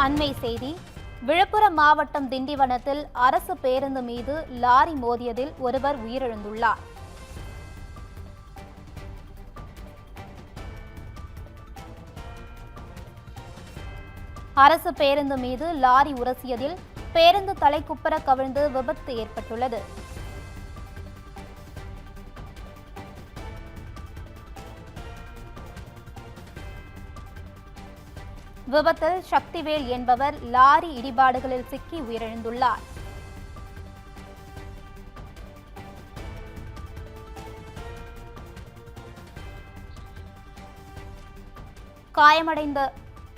அண்மை செய்தி. விழுப்புரம் மாவட்டம் திண்டிவனத்தில் அரசு பேருந்து மீது லாரி மோதியதில் ஒருவர் உயிரிழந்துள்ளார். அரசு பேருந்து மீது லாரி உரசியதில் பேருந்து தலைக்குப்புற கவிழ்ந்து விபத்து ஏற்பட்டுள்ளது. விபத்தில் சக்திவேல் என்பவர் லாரி இடிபாடுகளில் சிக்கி உயிரிழந்துள்ளார். காயமடைந்த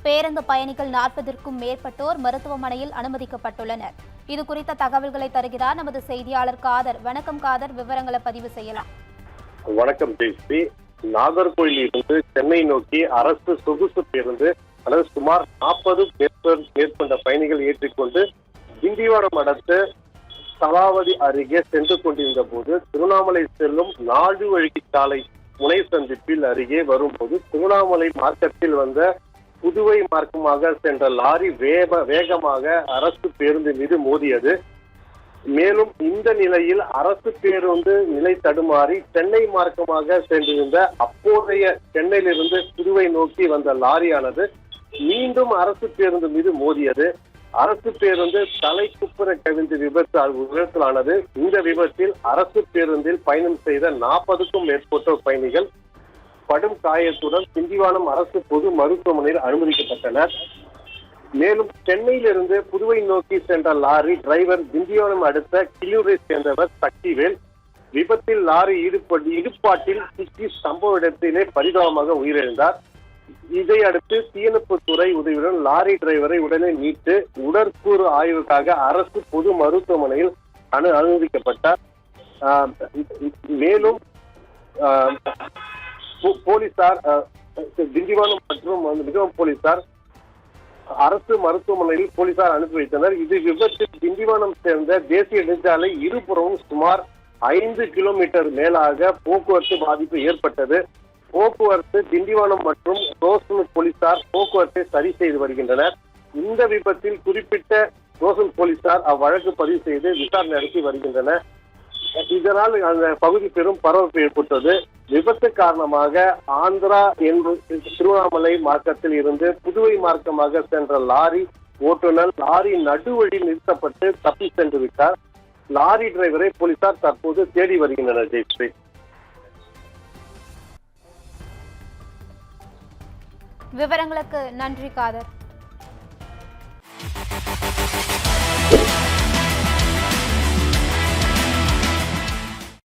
பேருந்து பயணிகள் 40க்கும் மேற்பட்டோர் மருத்துவமனையில் அனுமதிக்கப்பட்டுள்ளனர். இது குறித்த தகவல்களை தருகிறார் நமது செய்தியாளர் காதர். வணக்கம் காதர், விவரங்களை பதிவு செய்யலாம். வணக்கம் ஜெயஸ்ரீ. நாகர்கோயிலில் இருந்து சென்னை நோக்கி அரசு சொகுசு பேருந்து அதாவது சுமார் 40 மேற்கொண்ட பயணிகள் ஏற்றிக்கொண்டு திண்டிவனம் அடுத்து தலாவதி அருகே சென்று கொண்டிருந்த போது திருவண்ணாமலை செல்லும் நாடு வழி சாலை முனை சந்திப்பில் அருகே வரும்போது திருவண்ணாமலை மார்க்கத்தில் வந்த புதுவை மார்க்கமாக சென்ற லாரி வேகமாக அரசு பேருந்து மீது மோதியது. மேலும் இந்த நிலையில் அரசு பேருந்து நிலை தடுமாறி சென்னை மார்க்கமாக சென்றிருந்த அப்போதைய சென்னையிலிருந்து புதுவை நோக்கி வந்த லாரியானது மீண்டும் அரசு பேருந்து மீது மோதியது. அரசு பேருந்து தலைக்குப்புற கவிழ்ந்து விபத்தானது. இந்த விபத்தில் அரசு பேருந்தில் பயணம் செய்த 40க்கும் மேற்பட்டோர் பயணிகள் படும் காயத்துடன் திண்டிவனம் அரசு பொது மருத்துவமனையில் அனுமதிக்கப்பட்டனர். மேலும் சென்னையிலிருந்து புதுவை நோக்கி சென்ற லாரி டிரைவர் திண்டிவனம் அடுத்த கிளியூரை சேர்ந்தவர் சக்திவேல். விபத்தில் லாரி இடுபாட்டில் சிக்கி சம்பவ இடத்திலே பரிதாபமாக உயிரிழந்தார். இதையடுத்து தீயணைப்புத்துறை உதவியுடன் லாரி டிரைவரை உடனே மீட்டு உடற்கூறு ஆய்வுக்காக அரசு பொது மருத்துவமனையில் அனுமதிக்கப்பட்டார். மேலும் போலீசார் திண்டிவனம் மற்றும் மிகவும் போலீசார் அரசு மருத்துவமனையில் போலீசார் அனுப்பி வைத்தனர். இது விபத்தில் திண்டிவனம் சேர்ந்த தேசிய நெடுஞ்சாலை இருபுறமும் சுமார் 5 கிலோமீட்டர் மேலாக போக்குவரத்து பாதிப்பு ஏற்பட்டது. போக்குவரத்து திண்டிவனம் மற்றும் ரோசன் போலீசார் போக்குவரத்தை சரி செய்து வருகின்றனர். இந்த விபத்தில் குறிப்பிட்ட ரோசன் போலீசார் அவ்வழக்கு பதிவு செய்து விசாரணை நடத்தி வருகின்றனர். இதனால் அந்த பகுதி பெரும் பரபரப்பு ஏற்பட்டது. விபத்து காரணமாக ஆந்திரா என்பது திருவண்ணாமலை மார்க்கத்தில் இருந்து புதுவை மார்க்கமாக சென்ற லாரி ஓட்டுநர் லாரி நடுவழியில் நிறுத்தப்பட்டு தப்பி சென்று விட்டார். லாரி டிரைவரை போலீசார் தற்போது தேடி வருகின்றனர். ஜெயஸ்ரீ, விவரங்களுக்கு நன்றி காதர்.